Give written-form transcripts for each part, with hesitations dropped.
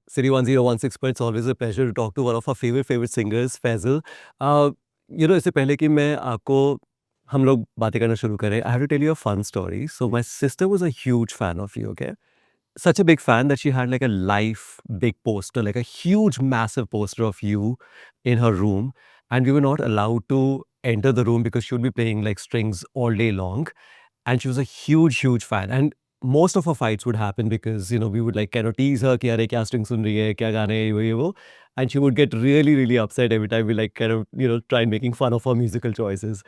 City 1016 पर it's always a pleasure to talk to one of our favorite singers, Faisal. इससे पहले कि मैं आपको हम लोग बातें करना शुरू करें, I have to tell you a fun story. So my sister was a huge fan of you, okay? Such a big fan that she had like a live big poster, like a huge, massive poster of you in her room. And we were not allowed to enter the room because she would be playing like strings all day long. And she was a huge fan. And most of our fights would happen because, we would like kind of tease her, कि अरे क्या string सुन रही है, क्या गाने हैं, ये वो. And she would get really upset every time we like kind of, try and making fun of her musical choices.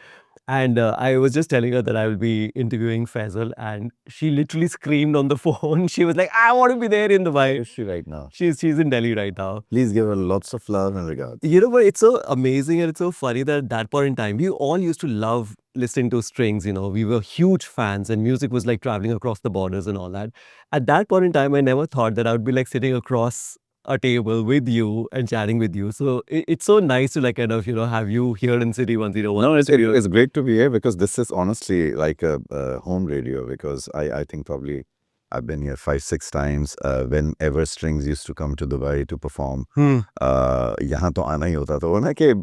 And I was just telling her that I will be interviewing Faisal, and she literally screamed on the phone. She was like, I want to be there in Where Dubai. is she right now? She's in Delhi right now. Please give her lots of love and regards. But it's so amazing and it's so funny that at that point in time, we all used to love listening to strings. We were huge fans, and music was like traveling across the borders and all that. At that point in time, I never thought that I would be like sitting across a table with you and chatting with you. So it's so nice to like kind of, have you here in City 101. No, it's great to be here because this is honestly like a home radio because I think probably I've been here 5-6 times whenever Strings used to come to Dubai to perform. यहाँ तो आना ही होता था वो ना कि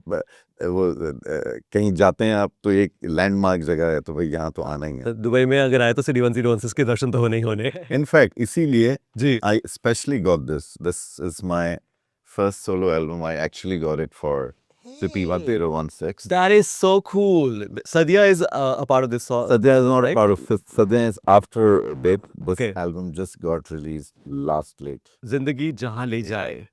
वो कहीं जाते हैं आप तो एक लैंडमार्क जगह है तो भाई यहाँ तो आना ही है दुबई में अगर आए तो City 1016 के दर्शन तो होने ही होने. इनफैक्ट इसीलिए जी. I especially got this is my first solo album. I actually got it for City 1016. That is so cool. Sadia is a part of this song. Sadhya is not right? a part of it. Sadhya is after Babe. This Okay. album just got released last late. Zindagi Jahan Le Jaye.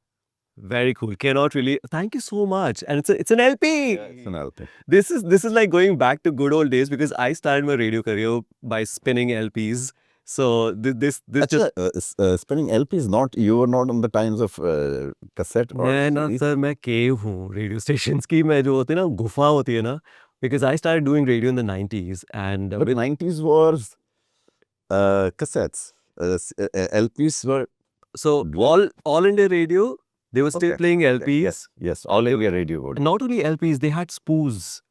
Very cool. Cannot really. Thank you so much. And it's an LP. It's an LP. This is like going back to good old days because I started my radio career by spinning LPs. So this just. Spinning LP is not, you were not on the times of cassette or मैं ना CD? Sir मैं केव हूँ radio stations की. मैं जो होती है ना गुफा होती है ना, because I started doing radio in the 90s and But 90s was cassettes. LPs were so all India radio, they were still Okay. playing LPs. yes, all India radio would. Not only LPs, they had spools.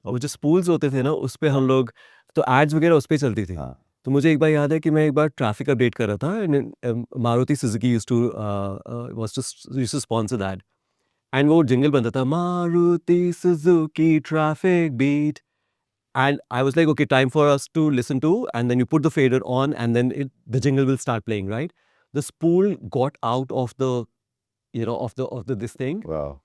वो जो spools होते थे ना, उस पे हम लोग तो ads वगैरह उस पे चलती थी. हाँ. तो मुझे एक बार याद है कि मैं एक बार ट्रैफिक अपडेट कर रहा था and Maruti Suzuki used to sponsor that. And वो jingle बनता था Maruti Suzuki traffic beat. And I was like, okay, time for us to listen to, and then you put the fader on, and then the jingle will start playing, right? The spool got out of the, of the this thing, Wow.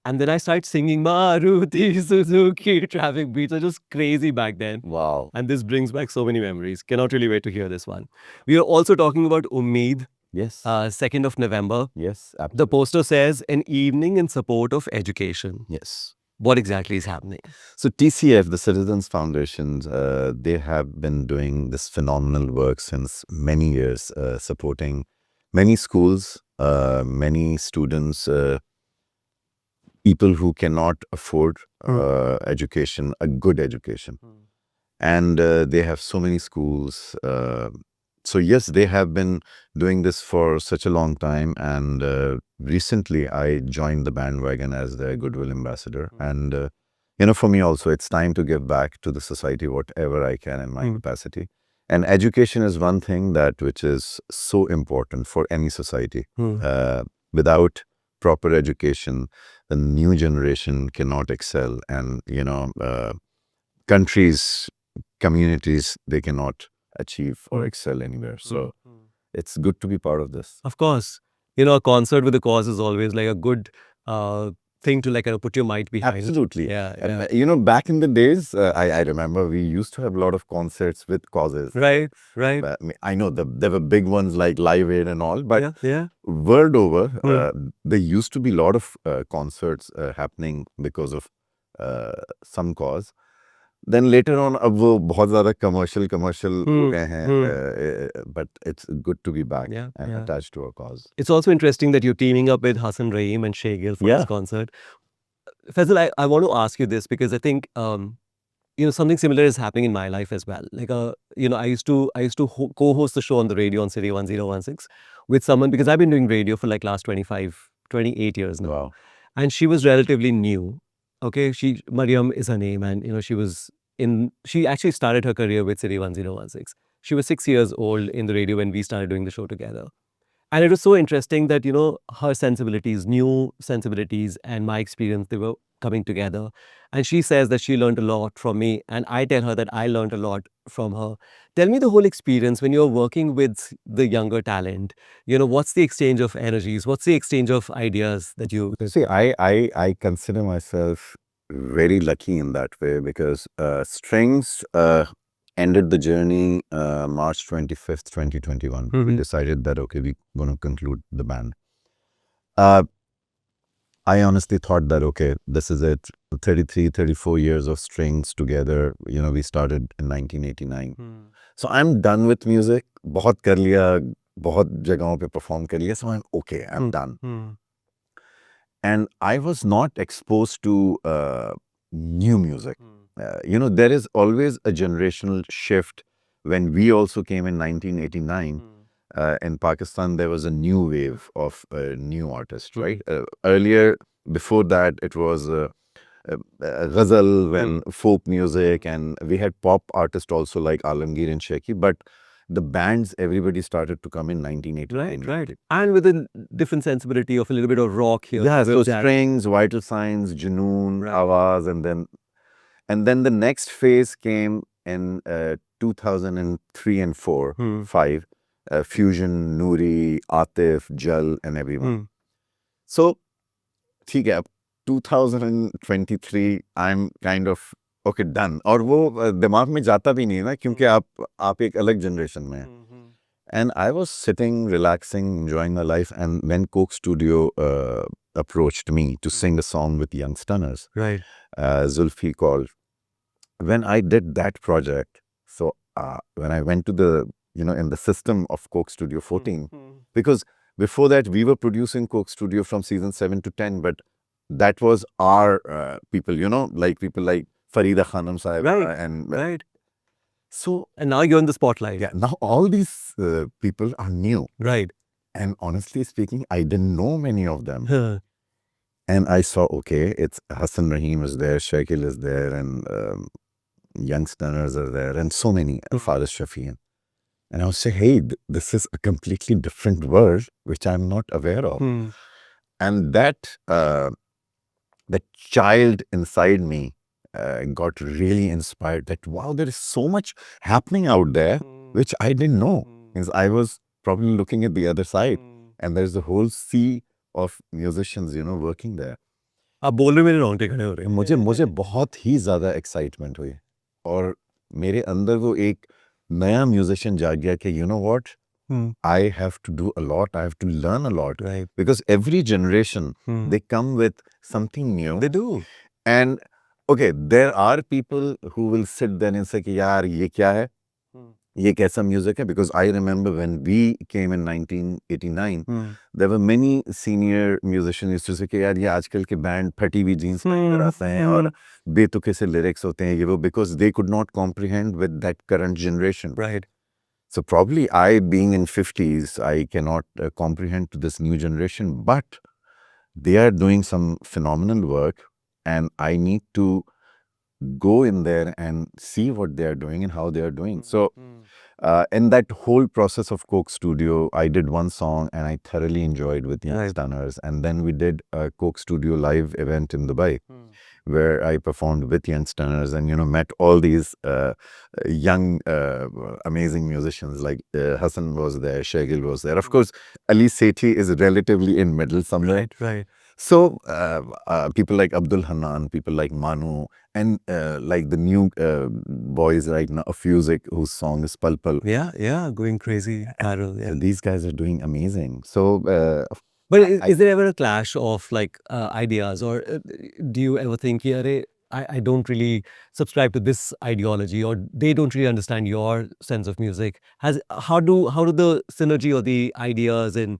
and then I started singing Maruti Suzuki traffic beats. It was crazy back then. Wow. And this brings back so many memories. Cannot really wait to hear this one. We are also talking about Ummeed, Yes. 2nd of November. Yes. The poster says, an evening in support of education. Yes. What exactly is happening? So TCF, the Citizens Foundations, they have been doing this phenomenal work since many years, supporting many schools, many students, people who cannot afford education, a good education. And they have so many schools. So yes, they have been doing this for such a long time. And recently I joined the bandwagon as their Goodwill Ambassador. And, for me also, it's time to give back to the society whatever I can in my capacity. And education is one thing which is so important for any society. Without proper education, the new generation cannot excel. And, countries, communities, they cannot achieve or excel anywhere. So it's good to be part of this. Of course. A concert with a cause is always like a good thing to like kind of put your might behind. Absolutely. Yeah. And, back in the days, I remember we used to have a lot of concerts with causes. Right. I know there were big ones like Live Aid and all, but Yeah. world over, there used to be a lot of concerts happening because of some cause. Then later on, अब वो बहुत ज़्यादा commercial हो गए हैं, but it's good to be back and attached to a cause. It's also interesting that you're teaming up with Hassan Rahim and Shay Gill for this concert. Faisal, I want to ask you this because I think something similar is happening in my life as well. Like I used to co-host the show on the radio on City 1016 with someone because I've been doing radio for like last 28 years now. Wow. And she was relatively new. Okay, Mariam is her name, and she actually started her career with City 1016. She was 6 years old in the radio when we started doing the show together. And it was so interesting that, her sensibilities, new sensibilities, and my experience, they were coming together. And she says that she learned a lot from me, and I tell her that I learned a lot from her. Tell me the whole experience when you're working with the younger talent. What's the exchange of energies? What's the exchange of ideas that you. See, I consider myself very lucky in that way because Strings ended the journey March 25th, 2021. We Mhm. decided that, okay, we're going to conclude the band. Uh, I honestly thought that, okay, this is it. 33, 34 years of Strings together. We started in 1989. So I'm done with music. बहुत कर लिया, बहुत जगहों पे perform कर लिया. So I'm okay, I'm done. And I was not exposed to new music. There is always a generational shift. When we also came in 1989, in Pakistan, there was a new wave of new artists, right? Earlier, before that, it was ghazal, when folk music, and we had pop artists also like Alamgir and Sheikhi, but the bands, everybody started to come in 1989. Right. And with a different sensibility of a little bit of rock here. Yeah, so with jazz. Strings, Vital Signs, Junoon, Right. Awaz, and then the next phase came in 2003 and 4, 5, Fusion, Noori, Atif, Jal, and everyone. So, ठीक है, अब 2023, I'm kind of okay, done. और वो दिमाग में जाता भी नहीं है ना, क्योंकि आप एक अलग जनरेशन में हैं. And I was sitting, relaxing, enjoying my life. And when Coke Studio approached me to sing a song with Young Stunners, Right. Zulfi called. When I did that project, so when I went to the, in the system of Coke Studio 14, because before that we were producing Coke Studio from season 7 to 10, but that was our people, like people like Farida Khanam Sahib. Right. And Right. so, And now you're in the spotlight. yeah, now all these people are new. Right. And honestly speaking, I didn't know many of them. Huh. And I saw, okay, it's Hassan Rahim is there, Shakil is there, and Young Stunners are there, and so many, Faris Shafian. And I would say, hey, this is a completely different world, which I'm not aware of. And that the child inside me got really inspired that, wow, there is so much happening out there, which I didn't know. Because I was probably looking at the other side, and there's a whole sea of musicians, working there. आप बोल रहे हो मेरे रोंगटे खड़े हो रहे हैं. मुझे बहुत ही ज़्यादा एक्साइटमेंट हुई और मेरे अंदर वो एक नया म्यूजिशियन जाग गया कि you know what, I have to do a lot, I have to learn a lot. Right. Because every generation, they come with something new. They do. And okay, there are people who will sit there and say कि यार ये क्या है, ये कैसा music है. Because I remember when we came in 1989, there were many senior musicians used to say कि यार ये आजकल के बैंड फटी हुई जीन्स पहन कर आते हैं और बेतुके से लिरिक्स होते हैं ये वो, because they could not comprehend with that current generation. Right. So probably I, being in 50s, I cannot comprehend to this new generation, but they are doing some phenomenal work, and I need to go in there and see what they are doing and how they are doing. So in that whole process of Coke Studio, I did one song and I thoroughly enjoyed with Young Stunners. And then we did a Coke Studio live event in Dubai, where I performed with Young Stunners and, met all these young, amazing musicians. Like Hassan was there, Shagil was there. Of course, Ali Sethi is relatively in middle somewhere. Right. So people like Abdul Hanan, people like Manu, and like the new boys right now, Fusic, whose song is Pal Pal. Yeah, going crazy. Carol, yeah. These guys are doing amazing. So, but is there ever a clash of like ideas, or do you ever think, yeah, I don't really subscribe to this ideology, or they don't really understand your sense of music? How do the synergy or the ideas and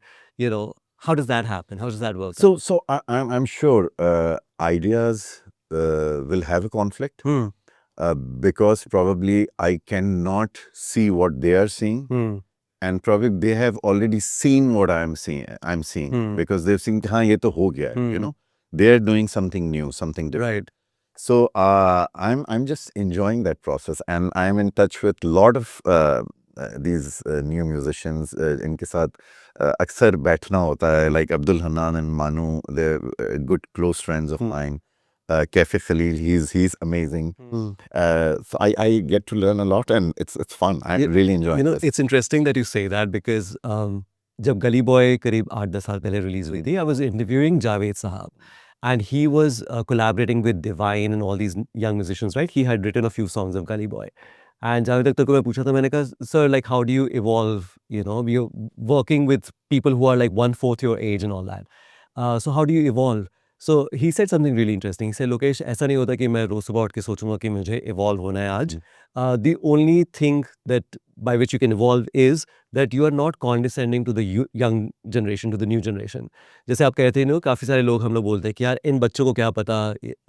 how does that happen? How does that work? So I'm sure ideas will have a conflict because probably I cannot see what they are seeing. And probably they have already seen what I'm seeing because they've seen, हाँ ये तो हो गया है, they're doing something new, something different. Right. So I'm just enjoying that process, and I'm in touch with a lot of these new musicians. इनके साथ अक्सर बैठना होता है, like Abdul Hanan and Manu, they're good close friends of mine. Kaifi Khalil, he's amazing. So I get to learn a lot and it's fun. I'm You- really enjoying this. it's interesting that you say that because जब गली boy करीब 8-10 साल पहले release हुई थी, I was interviewing Javed Sahab, and he was collaborating with Divine and all these young musicians, right? He had written a few songs of Gully Boy. And Javed Akhtar को मैं पूछा था, मैंने कहा, sir, like how do you evolve, you're working with people who are like 1/4 your age and all that. So how do you evolve? So he said something really interesting. He said, Lokesh, ऐसा नहीं होता कि मैं रोज सुबह उठ के सोचूंगा कि मुझे evolve होना है आज. The only thing that by which you can evolve is that you are not condescending to the young generation, to the new generation. जैसे आप कहते हैं, काफ़ी सारे लोग हम लोग बोलते हैं कि यार इन बच्चों को क्या पता,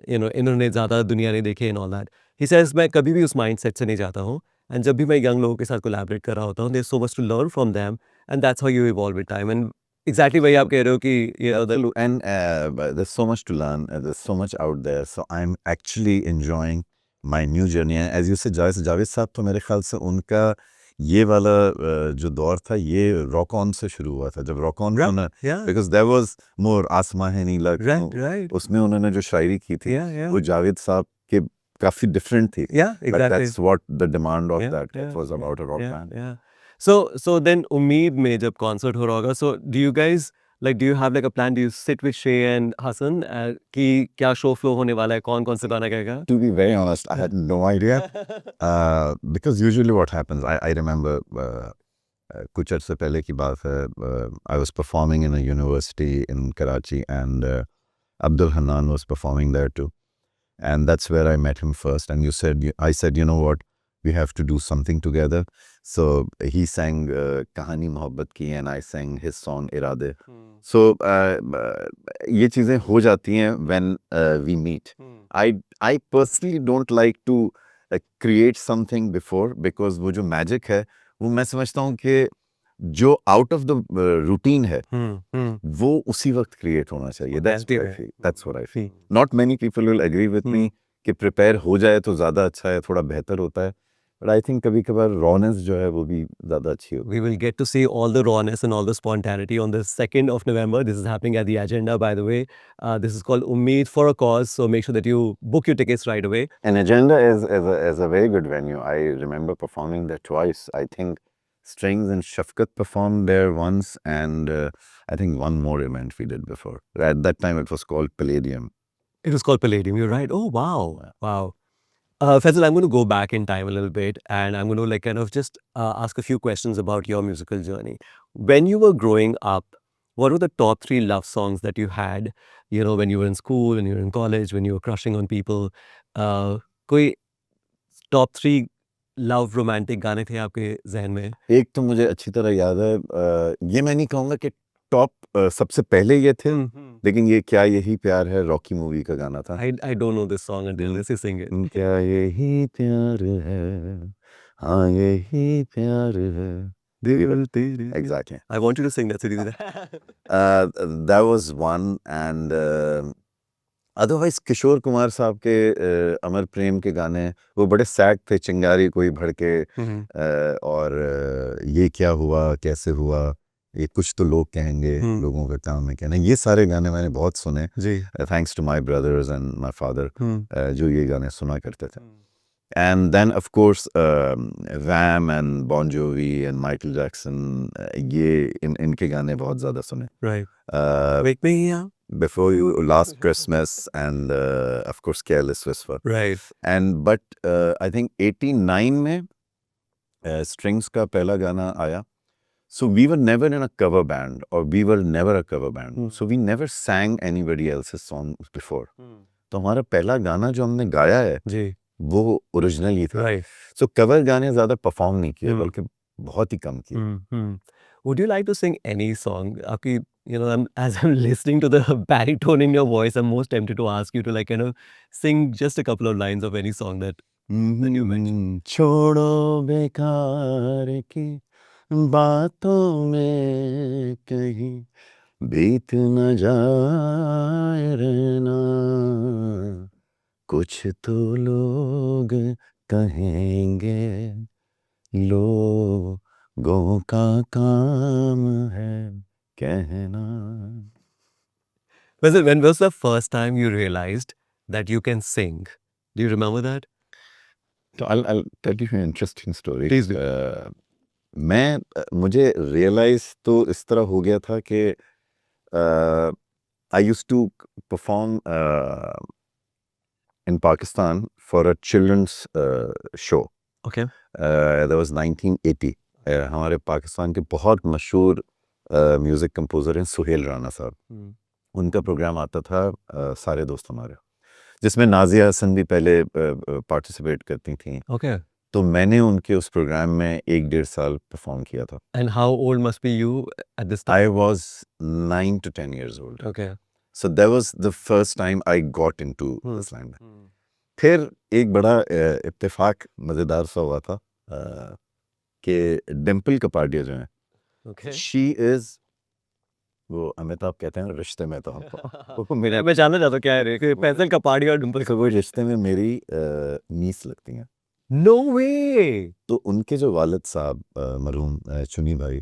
इन्होंने ज़्यादा दुनिया नहीं देखी and all that. He says मैं कभी भी उस माइंडसेट से नहीं जाता हूँ. एंड जब भी मैं यंग लोगों के साथ कोलैबोरेट कर रहा होता हूँ, there so much to learn from them, and that's how you evolve with time. And exactly वही आप कह रहे हो कि And but there's so much to learn. There's so much out there. So I'm actually enjoying my new journey. And as you said, Javed साहब तो मेरे ख्याल से उनका ये वाला जो दौर था ये रॉक ऑन से शुरू हुआ था. जब rock on yeah, because there was more आसमां है नीला right, उसमें उन्होंने जो शायरी की थी yeah, वो जावेद साहब के काफी डिफरेंट थी. yeah, But exactly. that's what the demand of Yeah, that yeah, was about a rock yeah, band. yeah. So then उम्मीद में जब कॉन्सर्ट हो रहा होगा, so do you guys like, do you have like a plan? Do you sit with Shay and Hassan कि क्या show flow होने वाला है, कौन कौन से गाना गाएगा? To be very honest, I had no idea. Because usually what happens, I remember कुछ अर्से पहले की बात है, I was performing in a university in Karachi and Abdul Hanan was performing there too. And that's where I met him first. And I said, you know what, we have to do something together. So he sang Kahani Mohabbat Ki and I sang his song Irade. So ये चीज़ें हो जाती हैं when we meet. I personally don't like to create something before because वो जो magic है वो मैं समझता हूँ कि जो out of the routine है वो उसी वक्त क्रिएट होना चाहिए. That's what I feel. Not many people will agree with me कि प्रिपेयर हो जाए तो ज़्यादा अच्छा है, थोड़ा बेहतर होता है. But I think कभी कभार rawness जो है वो भी ज़्यादा अच्छी होती है. We will get to see all the rawness and all the spontaneity on the 2nd of November. This is happening at the Agenda, by the way. This is called Ummeed for a Cause, so make sure that you book your tickets right away. And Agenda is a very good venue. I remember performing there twice. I think Strings and Shafkat performed there once, and I think one more event we did before. At that time, it was called Palladium. It was called Palladium, you're right. Oh, wow. Wow. Faisal, I'm going to go back in time a little bit and I'm going to like kind of just ask a few questions about your musical journey. When you were growing up, what were the top 3 love songs that you had, when you were in school, when you were in college, when you were crushing on people? कोई top 3 love romantic गाने थे आपके ज़हन में? एक तो मुझे अच्छी तरह याद है, ये मैं नहीं कहूँगा कि टॉप सबसे पहले ये थे, लेकिन ये क्या यही प्यार है रॉकी मूवी का गाना था. I don't know this song unless you sing it. क्या यही प्यार है, हाँ यही प्यार है. Exactly. I want you to sing that. So do that. That was one, and otherwise Kishore Kumar साहब के अमर प्रेम के गाने वो बड़े सैड थे. चिंगारी कोई भड़के, और ये क्या हुआ कैसे हुआ, ये कुछ तो लोग कहेंगे, लोगों का काम है कहना. ये सारे गाने मैंने बहुत सुने, thanks to my brothers and my father, जो ये गाने सुना करते थे. And then of course Wham and Bon Jovi and Michael Jackson, ये इनके गाने बहुत ज़्यादा सुने. Right. Wake me up. Before You, Last Christmas, and of course Careless Whisper. Right. And but I think 89 में Strings का पहला गाना आया. So we were never in a cover band, or we were never a cover band. So we never sang anybody else's songs before. तो हमारा पहला गाना जो हमने गाया है जी वो ओरिजिनल ही था. Right. So कवर गाने ज़्यादा परफॉर्म नहीं किए, बल्कि बहुत ही कम किए. Would you like to sing any song? आपकी, as I'm listening to the baritone in your voice, I'm most tempted to ask you to like, sing just a couple of lines of any song that you mentioned. छोड़ो बेकार की बातों में कहीं बीत न जाए रहना, कुछ तो लोग कहेंगे, लो गो का काम है कहना. When was the first time you realized that you can sing? Do you remember that? So I'll tell you an interesting story. Please do. मुझे रियलाइज तो इस तरह हो गया था कि I used to perform in Pakistan for a children's show. Okay. That was 1980. हमारे पाकिस्तान के बहुत मशहूर म्यूज़िक कंपोज़र हैं सुहेल राना साहब. उनका प्रोग्राम आता था सारे दोस्त हमारे, जिसमें नाज़िया हसन भी पहले पार्टिसिपेट करती थी. Okay. तो मैंने उनके उस प्रोग्राम में 1-1.5 साल परफॉर्म किया था. And how old must be you at this time? I was 9 to 10 years old. Okay. So that was the first time I got into this line. फिर एक बड़ा इत्तेफाक मज़ेदार सा हुआ था कि डिम्पल कपाडिया जो है, Okay. शी इज़, वो अमिताभ कहते हैं रिश्ते में, तो हमको वो मेरे मैं जानना चाहता हूँ क्या है रे कि फैसल कपाड़ी और डिम्पल वो रिश्ते में मेरी नीस लगती हैं. नो वे. तो उनके जो वालिद साहब मरहूम चुनी भाई,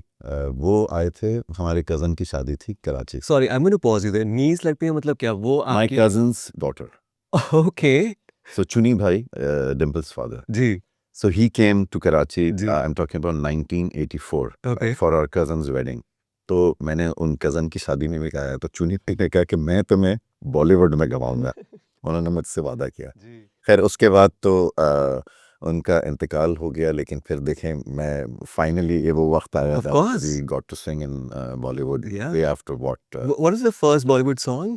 वो आए थे, हमारे कज़न की शादी थी Karachi. Sorry I am going to pause you there. Nice लगती है मतलब क्या वो माय आपके? Cousins daughter. ओके. So चुनी भाई, Dimple's father. Ji. So he came to Karachi. Ji. I'm talking about 1984 Okay. for our cousin's wedding. तो मैंने उन कज़न की शादी में भी कहा, तो चुनी भाई ने कहा कि मैं तुम्हें बॉलीवुड में गवाऊंगा. उन्होंने मुझसे वादा किया. खैर उसके बाद तो उनका इंतकाल हो गया, लेकिन फिर देखें मैं फाइनली ये वो वक्त आया Of था. course. We got to sing in Bollywood. Yeah. Way after what? What is the first Bollywood song?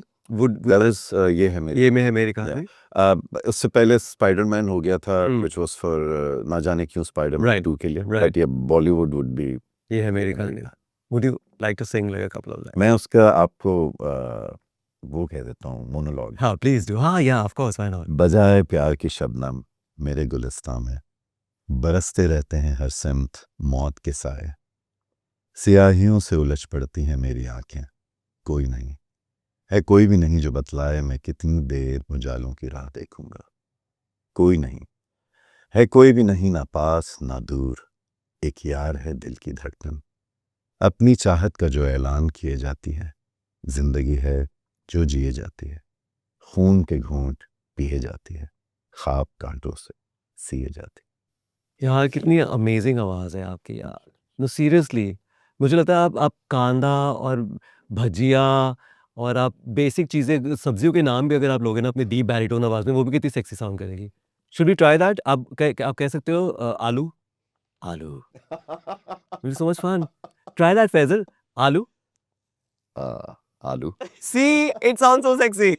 That is ये है मेरी. ये में है मेरी कहानी. उससे पहले स्पाइडरमैन हो गया था, Hmm. which was for ना जाने क्यों स्पाइडरमैन Right. 2 के लिए. Right. But ये बॉलीवुड would be. ये है मेरी कहानी. Would you like to sing like a couple of lines? मैं उसका आपको वो कह देता हूँ मोनोलॉग. हाँ प्लीज डू. हाँ या ऑफ कोर्स व्हाई नॉट. बजाए प्यार की शबनम मेरे गुलिस्तां में, बरसते रहते हैं हर सिमत मौत के साए, सियाहियों से उलझ पड़ती हैं मेरी आंखें, कोई नहीं है, कोई भी नहीं जो बतलाए मैं कितनी देर उजालों की राह देखूंगा. कोई नहीं है, कोई भी नहीं, ना पास ना दूर, एक यार है दिल की धड़कन, अपनी चाहत का जो ऐलान किए जाती है, जिंदगी है जो जिए जाती है, खून के घूंट पिए जाती है, ख्वाब कांटों से सिए जाती है. यार कितनी अमेजिंग आवाज़ है आपकी यार. नो सीरियसली मुझे लगता है आप कांदा और भजिया और आप बेसिक चीज़ें सब्जियों के नाम भी अगर आप लोगे ना अपनी डीप बैरिटोन आवाज़ में, वो भी कितनी सेक्सी साउंड करेगी. Should we try that? आप कह सकते हो आलू आलू. It so much fun. Try that Faisal. आलू. आलू. See, it sounds so sexy.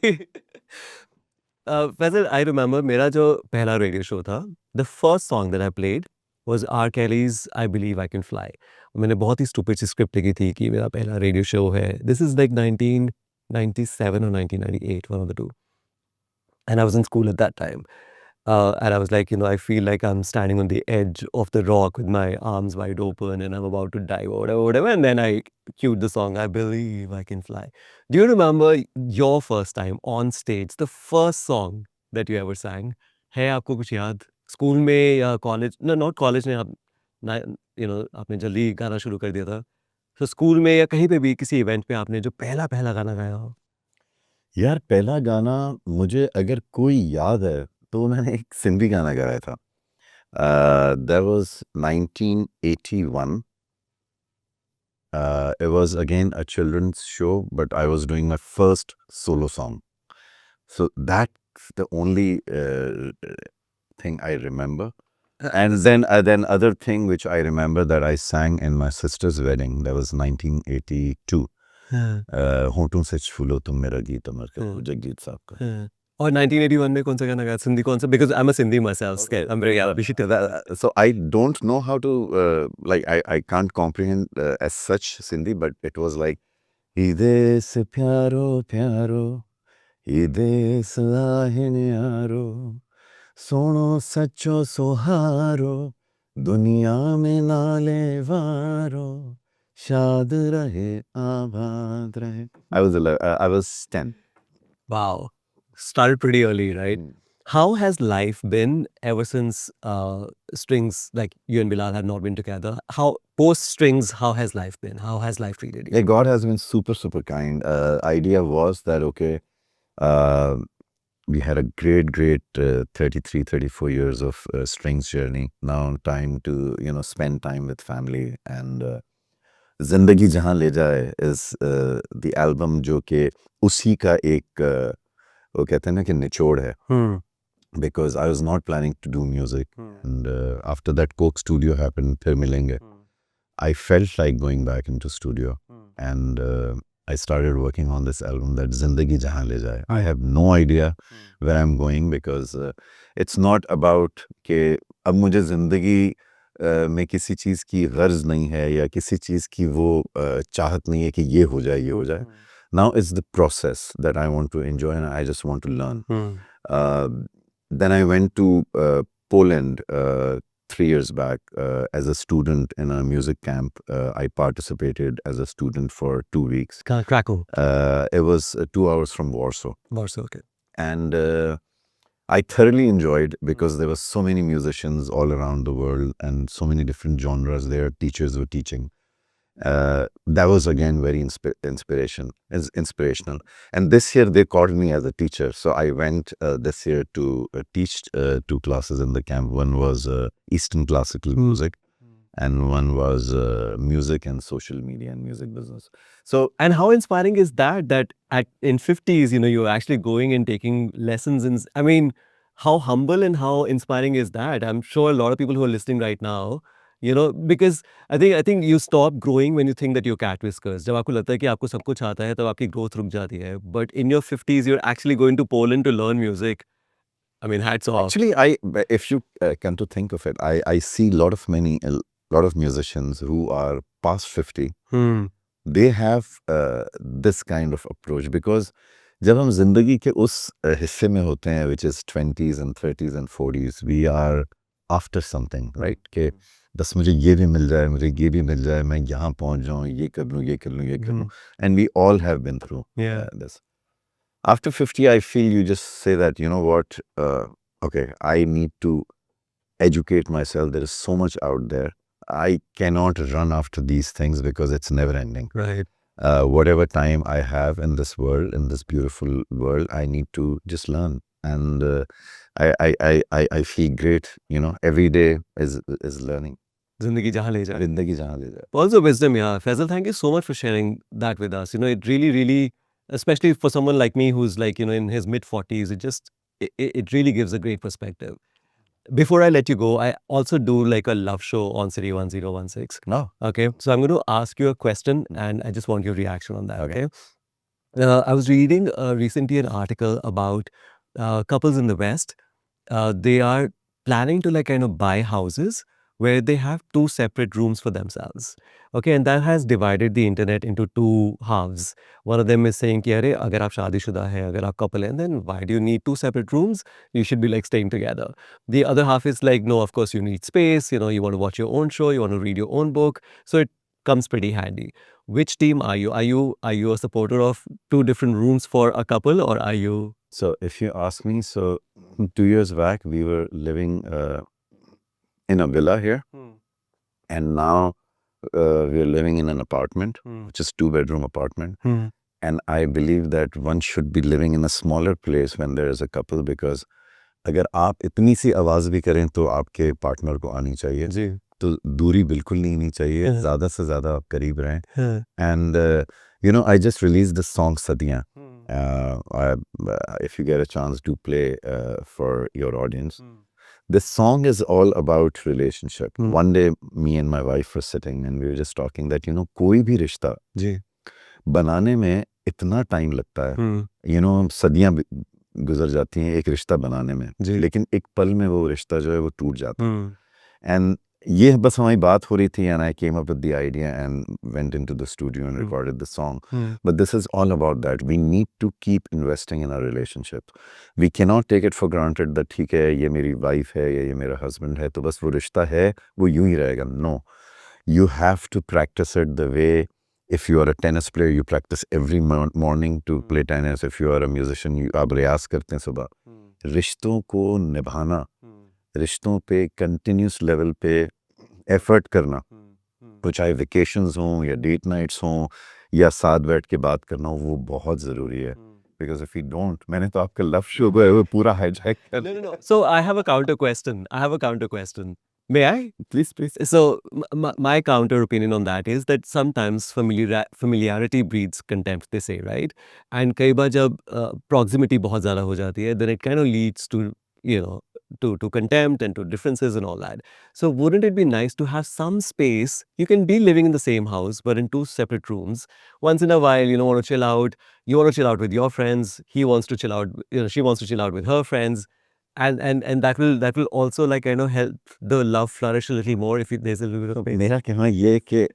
Faisal, I remember मेरा जो पहला रेडियो शो था, the first song that I played was R. Kelly's I Believe I Can Fly. मैंने बहुत ही stupid सी script लिखी थी कि मेरा पहला रेडियो शो है. This is like 1997 or 1998, one of the two. And I was in school at that time. And I was like, I feel like I'm standing on the edge of the rock with my arms wide open and I'm about to die or whatever. And then I cued the song, I Believe I Can Fly. Do you remember your first time on stage, the first song that you ever sang? है आपको कुछ याद? School में या college? No, not college में आप आपने जल्दी गाना शुरू कर दिया था. तो स्कूल में या कहीं पे भी किसी इवेंट पे आपने जो पहला गाना गाया हो? यार पहला गाना मुझे अगर कोई याद है तो मैंने एक सिंधी गाना गाया था. That was 1981. It was again a children's show, but I was doing my first solo song. So that's the only thing I remember. And then other thing which I remember that I sang in my sister's wedding. That was 1982. होठों से छूलो तुम मेरा गीत अमर करो, जगजीत साहब का. और 1981 में कौन सा गाना गाया? सिंधी कौन सा? Because I'm a Sindhi myself. I'm very happy to that. So I don't know how to like I can't comprehend as such Sindhi, but it was like ide se pyaro pyaro ide salahin yaro sono sacho soharo दुनिया में नाले वारो शाद रहे आबाद रहे. I was 10. Wow. Started pretty early, right? how has life been ever since Strings, like you and Bilal have not been together? How post Strings, how has life been? How has life treated you? Yeah, God has been super, super kind. Idea was that, okay, uh, we had a great 33, 34 years of Strings journey. Now time to, spend time with family. And Zindagi Jahan Le Jaye is the album जो कि उसी का एक वो कहते हैं ना कि निचोड़ है. Because I was not planning to do music. And after that Coke Studio happened, फिर मिलेंगे, I felt like going back into studio. And I started working on this album, that Zindagi Jahan Le Jaye. I have no idea where I'm going, because it's not about कि अब मुझे ज़िंदगी में किसी चीज़ की गर्ज नहीं है या किसी चीज़ की वो चाहत नहीं है कि ये हो जाए, ये हो जाए. Now it's the process that I want to enjoy, and I just want to learn. Then I went to Poland 3 years back as a student in a music camp. I participated as a student for 2 weeks. Krakow. It was 2 hours from Warsaw. Warsaw, okay. And I thoroughly enjoyed, because there were so many musicians all around the world and so many different genres there. Teachers were teaching. That was again very inspirational. And this year they called me as a teacher. So I went this year to teach 2 classes in the camp. One was Eastern classical music, and one was music and social media and music business. So, and how inspiring is that in 50s, you're actually going and taking lessons in, I mean, how humble and how inspiring is that? I'm sure a lot of people who are listening right now, because I think you stop growing when you think that you're cat whiskers. जब आपको लगता है कि आपको सब कुछ आता है, तब आपकी growth रुक जाती है. But in your 50s, you're actually going to Poland to learn music. I mean, hats off. Actually, if you come to think of it, I see a lot of musicians who are past 50. They have this kind of approach, because जब हम जिंदगी के उस हिस्से में होते हैं, which is 20s and 30s and 40s, we are after something, right? कि बस मुझे ये भी मिल जाए, मुझे ये भी मिल जाए, मैं यहाँ पहुँच जाऊँ, ये कर लूँ, ये कर लूँ, ये कर लूँ. And we all have been through this. After 50, I feel you just say that, you know what, okay, I need to educate myself. There is so much out there. I cannot run after these things, because it's never ending. Right. Whatever time I have in this world, in this beautiful world, I need to just learn. And I feel great, every day is learning. Zindagi Jahan Le Jaye. Zindagi Jahan Le Jaye. Also wisdom, yeah. Faisal, thank you so much for sharing that with us. It really, really, especially for someone like me who's like, in his mid-40s, it really gives a great perspective. Before I let you go, I also do like a love show on City 1016. No. Okay. So I'm going to ask you a question, and I just want your reaction on that. Okay. I was reading recently an article about couples in the West. They are planning to like kind of buy houses where they have 2 separate rooms for themselves. Okay, and that has divided the internet into 2 halves. One of them is saying कि अरे अगर आप शादीशुदा है, अगर आप couple हैं, then why do you need 2 separate rooms? You should be like staying together. The other half is like, no, of course you need space. You want to watch your own show, you want to read your own book. So it comes pretty handy. Which team are you? Are you a supporter of 2 different rooms for a couple, or are you? So if you ask me, so 2 years back we were living in a villa here, and now we are living in an apartment, which is 2-bedroom apartment. And I believe that one should be living in a smaller place when there is a couple, because अगर आप इतनी सी आवाज़ भी करें तो आपके partner को आनी चाहिए जी, तो दूरी बिल्कुल नहीं चाहिए, ज़्यादा से ज़्यादा आप करीब रहें. And I just released the song Sadiyan. If you get a chance to play for your audience. This song is all about relationship. One day, me and my wife were sitting and we were just talking that, कोई भी रिश्ता बनाने में इतना time लगता है. सदियां गुजर जाती हैं एक रिश्ता बनाने में, लेकिन एक पल में वो रिश्ता जो है वो टूट जाता है. एंड ये बस हमारी बात हो रही थी, and I came up with the idea and went into the studio and recorded the song. But this is all about that. We need to keep investing in our relationship. We cannot take it for granted that ठीक है ये मेरी wife है या ये मेरा husband है तो बस वो रिश्ता है वो यूं ही रहेगा. No, you have to practice it the way. If you are a tennis player, you practice every morning to play tennis. If you are a musician, आप रियाज करते हैं सुबह. रिश्तों को निभाना, रिश्तों पे कंटिन्यूस लेवल पे एफर्ट करना, तो चाहे वेकेशंस हों या डेट नाइट्स हों या साथ बैठ के बात करना हो, वो बहुत ज़रूरी है. बिकॉज इफ यू डोंट, मैंने तो आपका लव शो को है वो पूरा हाईजैक कर No, no, no. So I have a counter question. May I? Please. So my counter opinion on that is that sometimes familiarity breeds contempt, they say, right? And कई बार जब proximity बहुत ज़्यादा हो जाती है, then it kind of leads to, you know, to contempt and to differences and all that. So wouldn't it be nice to have some space? You can be living in the same house, but in two separate rooms. Once in a while, you know, want to chill out. You want to chill out with your friends. He wants to chill out. You know, she wants to chill out with her friends. And that will also, like, you know, help the love flourish a little more if there's a little bit of space. मेरा कहना ये है कि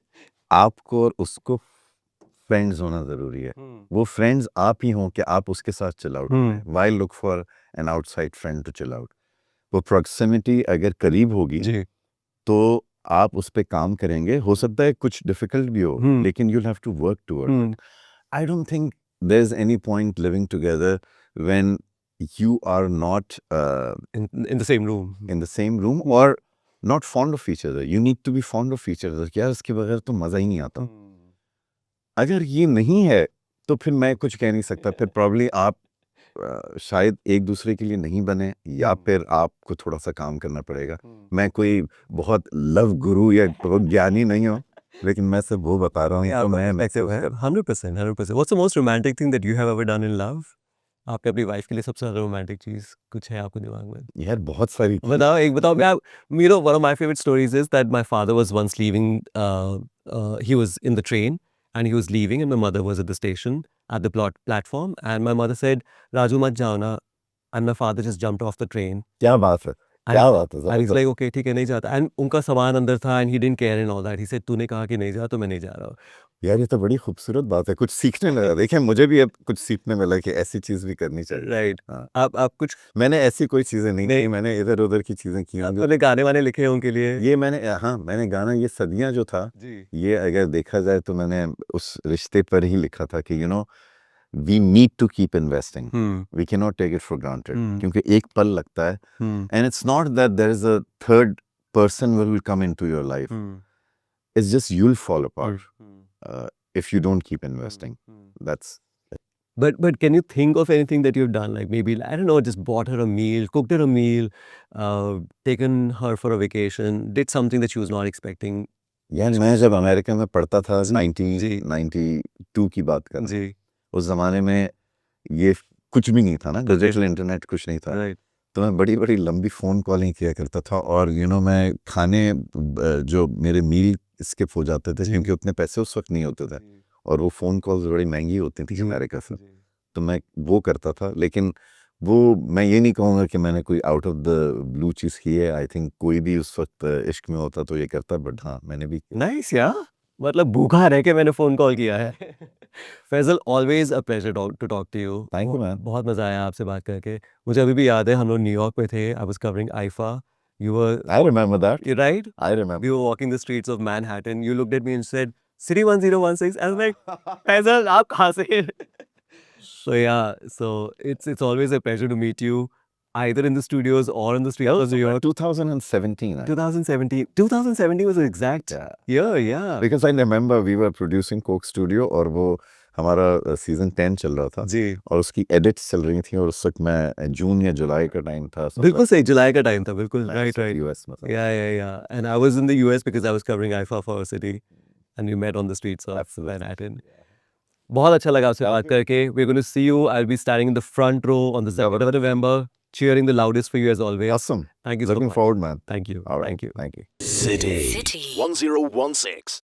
आपको और उसको friends होना ज़रूरी है. वो फ्रेंड्स आप ही हों कि आप उसके साथ चिल आउट करें. Why look for an outside friend to chill out. वो प्रॉक्सिमिटी अगर करीब होगी जी. तो आप उस पे काम करेंगे. हो सकता है कुछ डिफिकल्ट भी हो, लेकिन you'll have to work towards it. I don't think there's any point living together when you are not in the same room. in the same room or not fond of each other. You need to be fond of each other. यार इसके बगैर तो मज़ा ही नहीं आता. अगर ये नहीं है तो फिर मैं कुछ कह नहीं सकता. फिर प्रॉब्ली आप शायद एक दूसरे के लिए नहीं बने या फिर आपको थोड़ा सा काम करना पड़ेगा. मैं कोई बहुत लव गुरु या बहुत ज्ञानी नहीं हूँ, लेकिन मैं सिर्फ वो बता रहा हूँ. Yeah, तो मैं perspective है. 100%, 100%. What's the most romantic thing that you have ever done in love? आपने अपनी वाइफ के लिए सबसे ज़्यादा रोमांटिक चीज़ कुछ है आपके दिमाग में? यार बहुत सारी बताओ, एक बताओ. You know, one of my favorite stories is that my father was once leaving. He was in the train and he was leaving, and my mother was at the station at the platform, and my mother said, "Raju, mat jao na," and my father just jumped off the train. क्या बात है, And, क्या बात है. and he's like, okay, ठीक है, नहीं जाता. And उनका सामान अंदर था, and he didn't care and all that. He said, तूने कहा कि नहीं जा, तो मैं नहीं जा रहा हूँ. यार ये तो बड़ी खूबसूरत बात है. कुछ सीखने लगा. देखिए मुझे भी अब कुछ सीखने मिला कि ऐसी चीज़ भी करनी चाहिए. Right. हाँ. आप कुछ मैंने ऐसी कोई चीज़ें नहीं की. मैंने इधर उधर की चीज़ें की हैं. आपने गाने वाने लिखे हैं उनके लिए? ये मैंने मैंने गाना ये सदियाँ जो था, ये अगर देखा जाए तो मैंने उस रिश्ते पर ही लिखा था कि we need to keep investing. We cannot take it for granted. क्योंकि एक पल लगता है. And it's not that there is a third person who will come into your life. It's just you'll fall apart if you don't keep investing. That's But can you think of anything that you've done? Like maybe, I don't know, just bought her a meal, cooked her a meal, taken her for a vacation, did something that she was not expecting. यार मैं जब America में पढ़ता था 1992 की बात कर. जी. उस ज़माने में ये कुछ भी नहीं था ना, डिजिटल इंटरनेट कुछ नहीं था. Right. तो मैं बड़ी बड़ी लंबी फ़ोन कॉलिंग किया करता था. और मैं खाने जो मेरे मील स्किप हो जाते थे क्योंकि उतने पैसे उस वक्त नहीं होते थे और वो फ़ोन कॉल्स बड़ी महंगी होती थी अमेरिका से. तो मैं वो करता था. लेकिन वो मैं ये नहीं कहूँगा कि मैंने कोई out of the blue cheese की है. आई थिंक कोई भी उस वक्त इश्क में होता तो ये करता. बट हाँ, मैंने भी. Nice, yeah. मतलब भूखा रह के मैंने फ़ोन कॉल किया है. Faisal, always a pleasure to talk to you. Thank you ma'am. बहुत मज़ा आया आपसे बात करके. मुझे अभी भी याद है हम लोग न्यूयॉर्क में थे. I was covering IIFA. You were I remember that. you right? I remember. We were walking the streets of Manhattan. You looked at me and said, City 1016. I was like, Faisal, आप कहाँ से? So yeah, so it's always a pleasure to meet you, either in the studios or in the streets of New York. 2017. 2017. 2017 was the exact year, yeah. Because I remember we were producing Coke Studio और वो हमारा season 10 चल रहा था जी. और उसकी edits चल रही थी और उस वक्त मैं जून या जुलाई का टाइम था. बिल्कुल सही, जुलाई का टाइम था. बिल्कुल right. US में था. Yeah. And I was in the US because I was covering IFA for a city, and we met on the streets of Manhattan. बहुत अच्छा लगा आपसे बात करके. We're going to see you. I'll be standing in the front row on the 7th of November, cheering the loudest for you as always. Awesome. Thank you so Looking much. forward, man. Thank you. All right. Thank you. Thank you. City 1016.